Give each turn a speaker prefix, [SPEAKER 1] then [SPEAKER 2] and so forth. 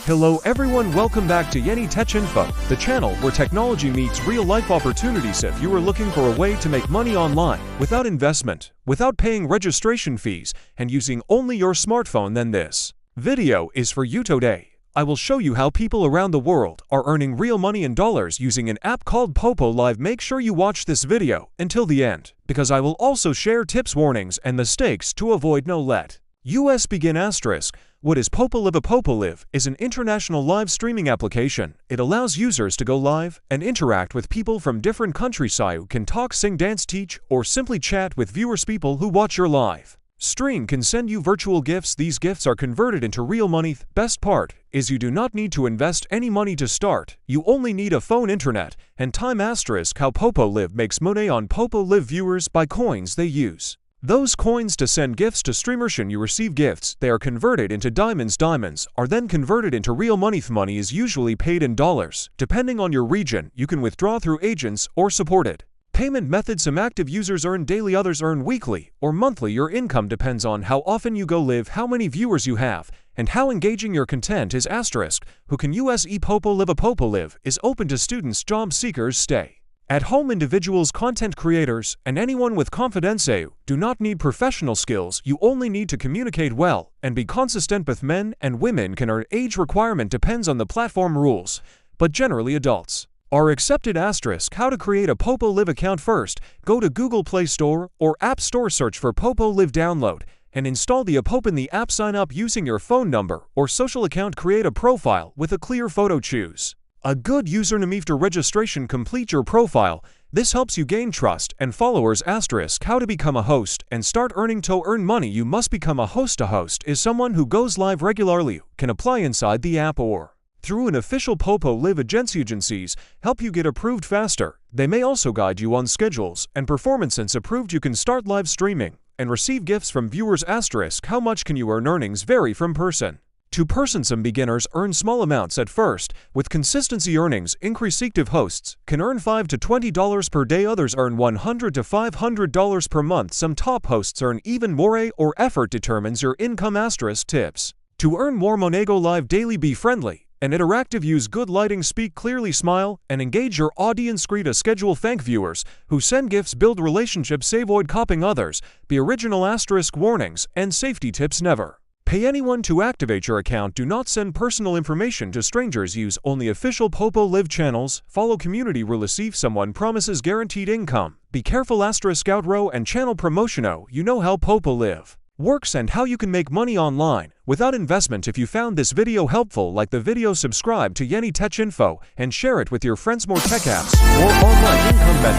[SPEAKER 1] Hello everyone, welcome back to Tech Info, the channel where technology meets real-life opportunities. If you are looking for a way to make money online, without investment, without paying registration fees, and using only your smartphone, then this video is for you today. I will show you how people around the world are earning real money in dollars using an app called Popo Live. Make sure you watch this video until the end, because I will also share tips, warnings, and mistakes to avoid. No let US begin asterisk. What is Popo Live? Popo Live is an international live streaming application. It allows users to go live and interact with people from different countries who can talk, sing, dance, teach, or simply chat with viewers. People who watch your live stream can send you virtual gifts. These gifts are converted into real money. Best part is you do not need to invest any money to start. You only need a phone, internet, and time. Asterisk. How Popo Live makes money on Popo Live. Viewers buy coins. They use those coins to send gifts to streamers. You receive gifts. They are converted into diamonds. Diamonds are then converted into real money. Money is usually paid in dollars. Depending on your region, you can withdraw through agents or supported payment methods. Some active users earn daily, others earn weekly or monthly. Your income depends on how often you go live, how many viewers you have, and how engaging your content is. Asterisk. Who can use Popo Live? Popo Live is open to students, job seekers, stay at home individuals, content creators, and anyone with confidence. You do not need professional skills. You only need to communicate well and be consistent. Both men and women can earn. Age requirement depends on the platform rules, but generally adults are accepted. Asterisk. How to create a Popo Live account? First, go to Google Play Store or App Store, search for Popo Live, download and install the app. Open the app, sign up using your phone number or social account, create a profile with a clear photo, choose a good username after registration, complete your profile. This helps you gain trust and followers. Asterisk. How to become a host and start earning. To earn money, you must become a host. A host is someone who goes live regularly. You can apply inside the app or through an official Popo Live agency. Agencies help you get approved faster. They may also guide you on schedules and performance. Once approved, you can start live streaming and receive gifts from viewers. Asterisk. How much can you earn? Earnings vary from person to person. Some beginners earn small amounts at first. With consistency, earnings increase. Active hosts can earn $5 to $20 per day. Others earn $100 to $500 per month. Some top hosts earn even more. Or effort determines your income. Asterisk. Tips to earn more money. Go live daily. Be friendly and interactive. Use good lighting. Speak clearly. Smile and engage your audience. Create a schedule. Thank viewers who send gifts. Build relationships. Avoid copying others. Be original. Asterisk. Warnings and safety tips. Never pay anyone to activate your account. Do not send personal information to strangers. Use only official Popo Live channels. Follow community rule. Receive someone promises guaranteed income. Be careful. Asterisk. Outro and channel promotion. You know how Popo Live works and how you can make money online without investment. If you found this video helpful, like the video, subscribe to Tech Info, and share it with your friends. More tech apps, more online income methods.